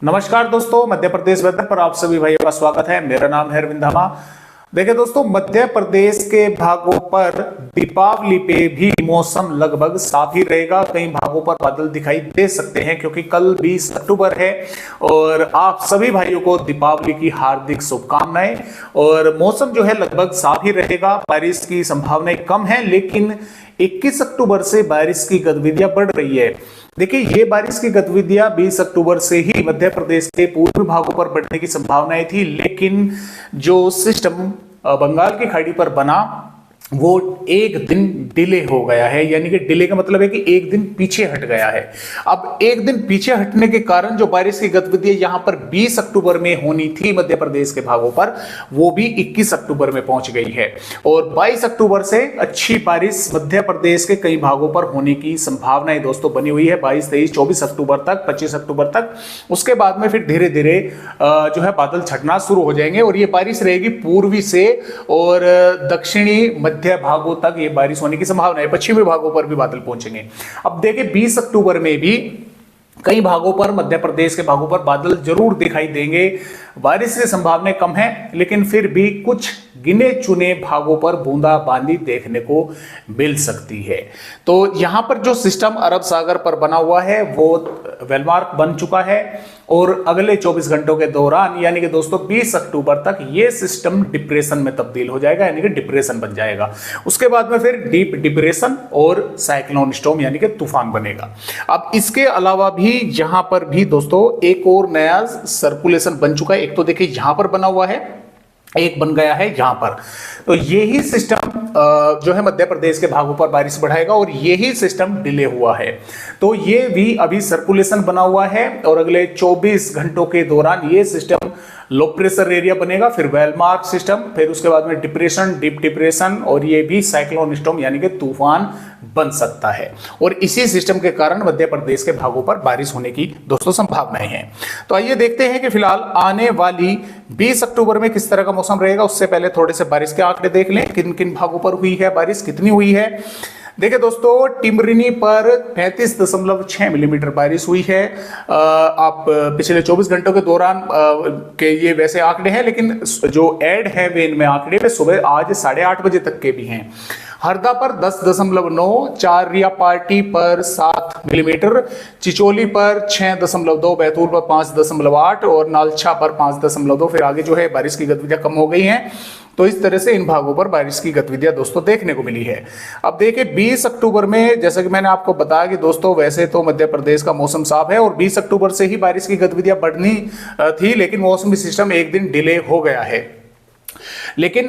नमस्कार दोस्तों, मध्य प्रदेश वेदर पर आप सभी भाइयों का स्वागत है। मेरा नाम है अरविंद धामा। देखिए दोस्तों, मध्य प्रदेश के भागों पर दीपावली पे भी मौसम लगभग साफ ही रहेगा। कई भागों पर बादल दिखाई दे सकते हैं क्योंकि कल 20 अक्टूबर है और आप सभी भाइयों को दीपावली की हार्दिक शुभकामनाएं। और मौसम जो है लगभग साफ ही रहेगा, बारिश की संभावनाएं कम है, लेकिन 21 अक्टूबर से बारिश की गतिविधियां बढ़ रही है। देखिए, ये बारिश की गतिविधियां 20 अक्टूबर से ही मध्य प्रदेश के पूर्वी भागों पर बढ़ने की संभावनाएं थी, लेकिन जो सिस्टम बंगाल की खाड़ी पर बना वो एक दिन डिले हो गया है। यानी कि डिले का मतलब है कि एक दिन पीछे हट गया है। अब एक दिन पीछे हटने के कारण जो बारिश की गतिविधि यहां पर 20 अक्टूबर में होनी थी मध्य प्रदेश के भागों पर, वो भी 21 अक्टूबर में पहुंच गई है। और 22 अक्टूबर से अच्छी बारिश मध्य प्रदेश के कई भागों पर होने की संभावनाएं दोस्तों बनी हुई है। 22, 23, 24 अक्टूबर तक, 25 अक्टूबर तक। उसके बाद में फिर धीरे धीरे जो है बादल छटना शुरू हो जाएंगे और ये बारिश रहेगी पूर्वी से और दक्षिणी मध्य भागों तक ये बारिश होने की संभावना है। पश्चिमी भागों पर भी बादल पहुंचेंगे। अब देखिए, 20 अक्टूबर में भी कई भागों पर, मध्य प्रदेश के भागों पर बादल जरूर दिखाई देंगे। बारिश की संभावनाएं कम है, लेकिन फिर भी कुछ गिने चुने भागों पर बूंदाबांदी देखने को मिल सकती है। तो यहां पर जो सिस्टम अरब सागर पर बना हुआ है वो वेलमार्क बन चुका है और अगले 24 घंटों के दौरान, यानी कि दोस्तों 20 अक्टूबर तक, ये सिस्टम डिप्रेशन में तब्दील हो जाएगा, यानी कि डिप्रेशन बन जाएगा। उसके बाद में फिर डीप डिप्रेशन और साइक्लोन स्टॉर्म यानी कि तूफान बनेगा। अब इसके अलावा भी यहां पर भी दोस्तों एक और नया सर्कुलेशन बन चुका है। एक तो देखिए यहां पर बना हुआ है, एक बन गया है यहां पर। तो यही सिस्टम जो है मध्य प्रदेश के भागों पर बारिश बढ़ाएगा और यही सिस्टम डिले हुआ है। तो ये भी अभी सर्कुलेशन बना हुआ है और अगले 24 घंटों के दौरान ये सिस्टम लो प्रेशर एरिया बनेगा, फिर वेलमार्क सिस्टम, फिर उसके बाद में डिप्रेशन, डीप डिप्रेशन और ये भी साइक्लोन स्टॉर्म यानी कि तूफान बन सकता है। और इसी सिस्टम के कारण मध्य प्रदेश के भागों पर बारिश होने की दोस्तों संभावनाएं हैं। तो आइए देखते हैं कि फिलहाल आने वाली 20 अक्टूबर में किस तरह का मौसम रहेगा। उससे पहले थोड़े से बारिश के आंकड़े देख लें, किन किन भागों पर हुई है बारिश, कितनी हुई है। देखिए दोस्तों, टिमरनी पर 35.6 मिलीमीटर बारिश हुई है। आप पिछले 24 घंटों के दौरान के ये वैसे आंकड़े हैं, लेकिन जो ऐड है वे इनमें आंकड़े पे सुबह आज 8:30 बजे तक के भी हैं। हरदा पर 10.9, चारिया पार्टी पर 7 मिलीमीटर, चिचोली पर 6.2, बैतूल पर 5.8 और नालछा पर 5.2। फिर आगे जो है बारिश की गतिविधियां कम हो गई हैं। तो इस तरह से इन भागों पर बारिश की गतिविधियां दोस्तों देखने को मिली है। अब देखिए 20 अक्टूबर में, जैसा कि मैंने आपको बताया कि दोस्तों वैसे तो मध्य प्रदेश का मौसम साफ है और 20 अक्टूबर से ही बारिश की गतिविधियां बढ़नी थी, लेकिन मौसमी सिस्टम एक दिन डिले हो गया है। लेकिन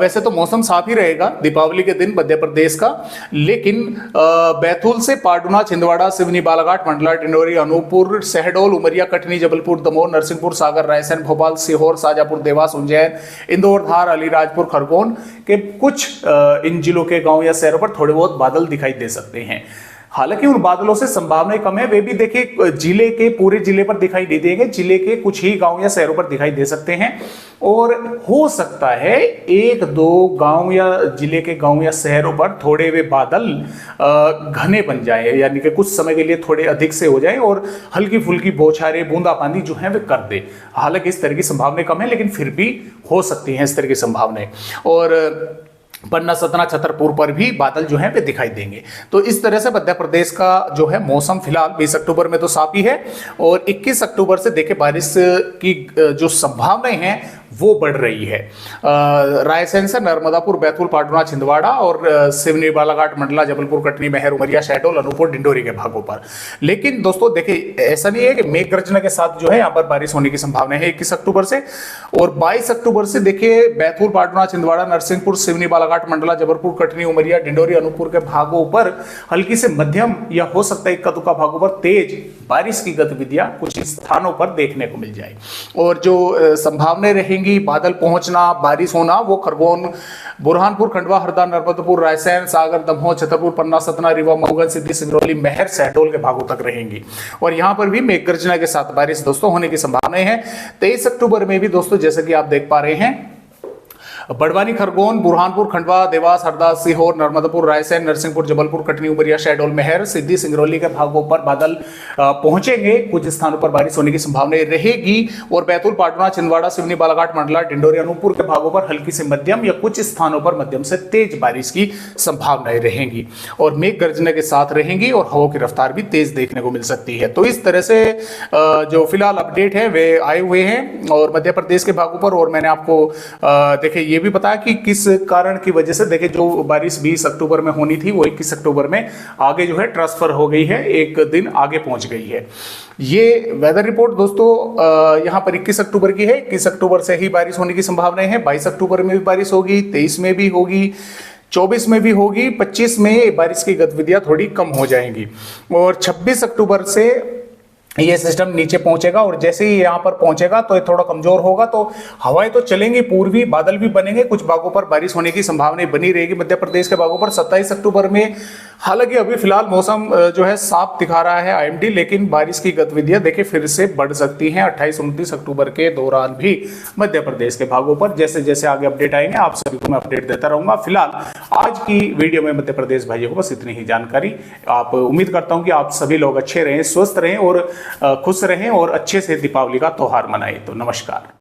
वैसे तो मौसम साफ ही रहेगा दीपावली के दिन मध्य प्रदेश का, लेकिन बैतूल से पाडुना, छिंदवाड़ा, सिवनी, बालाघाट, मंडला, डिंडोरी, अनूपपुर, शहडोल, उमरिया, कटनी, जबलपुर, दमोह, नरसिंहपुर, सागर, रायसेन, भोपाल, सीहोर, शाजापुर, देवास, उज्जैन, इंदौर, धार, अलीराजपुर, खरगोन के कुछ इन जिलों के गांव या शहरों पर थोड़े बहुत बादल दिखाई दे सकते हैं। हालांकि उन बादलों से संभावनाएं कम है, वे भी देखिए जिले के पूरे जिले पर दिखाई नहीं देंगे, जिले के कुछ ही गांव या शहरों पर दिखाई दे सकते हैं। और हो सकता है एक दो गांव या जिले के गांव या शहरों पर थोड़े वे बादल घने बन जाए, यानी कि कुछ समय के लिए थोड़े अधिक से हो जाए और हल्की फुल्की बौछारें, बूंदाबांदी जो है वे कर दे। हालांकि इस तरह की संभावनाएं कम है, लेकिन फिर भी हो सकती हैं इस तरह की संभावनाएं। और पन्ना, सतना, छतरपुर पर भी बादल जो है वे दिखाई देंगे। तो इस तरह से मध्य प्रदेश का जो है मौसम फिलहाल 20 अक्टूबर में तो साफ ही है और 21 अक्टूबर से देखिए बारिश की जो संभावनाएं हैं वो बढ़ रही है। रायसेन से नर्मदापुर, बैतूल, पाटना, छिंदवाड़ा और सिवनी, बालाघाट, मंडला, जबलपुर, कटनी, महर, उमरिया, शहडोल, अनूपपुर, डिंडोरी के भागों पर। लेकिन दोस्तों देखिए ऐसा नहीं है कि मेघ गर्जना के साथ जो है यहाँ पर बारिश होने की संभावना है 21 अक्टूबर से। और 22 अक्टूबर से देखिए बैतूल, पाटना, छिंदवाड़ा, नरसिंहपुर, सिवनी, बालाघाट, मंडला, जबलपुर, कटनी, उमरिया, डिंडोरी, अनूपपुर के भागों पर हल्की से मध्यम या हो सकता है इक्का दुक्का भागों पर तेज बारिश की गतिविधियां कुछ स्थानों पर देखने को मिल जाए। और जो संभावनाएं रहेंगी बादल पहुंचना, बारिश होना, वो खरगोन, बुरहानपुर, खंडवा, हरदा, नर्मदापुर, रायसेन, सागर, दमोह, छतरपुर, पन्ना, सतना, रीवा, मऊगन, सिद्धि, सिंगरौली, महर, शहडोल के भागों तक रहेंगी। और यहां पर भी मेघ गर्जना के साथ बारिश दोस्तों होने की संभावनाएं हैं। 23 अक्टूबर में भी दोस्तों जैसे कि आप देख पा रहे हैं बड़वानी, खरगोन, बुरहानपुर, खंडवा, देवास, हरदा, सीहोर, नर्मदापुर, रायसेन, नरसिंहपुर, जबलपुर, कटनी, उमरिया, शहडोल, मेहर, सिद्धि, सिंगरौली के भागों पर बादल पहुंचेंगे। कुछ स्थानों पर बारिश होने की संभावना रहेगी और बैतूल, पाटना, छिंदवाड़ा, सिवनी, बालाघाट, मंडला, डिंडोरी, अनूपपुर के भागों पर हल्की से मध्यम या कुछ स्थानों पर मध्यम से तेज बारिश की संभावनाएं रहेंगी और मेघ गर्जने के साथ रहेंगी और हवा की रफ्तार भी तेज देखने को मिल सकती है। तो इस तरह से जो फिलहाल अपडेट है वे आए हुए हैं और मध्य प्रदेश के भागों पर। और मैंने आपको देखिए ये भी बताया कि किस कारण की वजह से, देखिए जो बारिश 20 अक्टूबर में होनी थी वो 21 अक्टूबर में आगे जो है ट्रांसफर हो गई है, एक दिन आगे पहुंच गई है। ये वेदर रिपोर्ट दोस्तों यहां पर 21 अक्टूबर की है। 21 अक्टूबर से ही बारिश होने की संभावना है। 22 अक्टूबर में भी बारिश होगी, 23 में भी होगी, 24 में भी होगी, 25 में बारिश की गतिविधियां थोड़ी कम हो जाएंगी और 26 अक्टूबर से ये सिस्टम नीचे पहुंचेगा और जैसे ही यहां पर पहुंचेगा तो ये थोड़ा कमजोर होगा, तो हवाएं तो चलेंगी, पूर्वी बादल भी बनेंगे, कुछ भागों पर बारिश होने की संभावना बनी रहेगी मध्य प्रदेश के भागों पर। 27 अक्टूबर में हालांकि अभी फिलहाल मौसम जो है साफ दिखा रहा है आईएमडी, लेकिन बारिश की गतिविधियां देखिए फिर से बढ़ सकती हैं 28-29 अक्टूबर के दौरान भी मध्य प्रदेश के भागों पर। जैसे जैसे आगे अपडेट आएंगे आप सभी को मैं अपडेट देता रहूंगा। फिलहाल आज की वीडियो में मध्य प्रदेश भाइयों को बस इतनी ही जानकारी। आप उम्मीद करता हूं कि आप सभी लोग अच्छे रहें, स्वस्थ रहें और खुश रहें और अच्छे से दीपावली का त्योहार मनाएं। तो नमस्कार।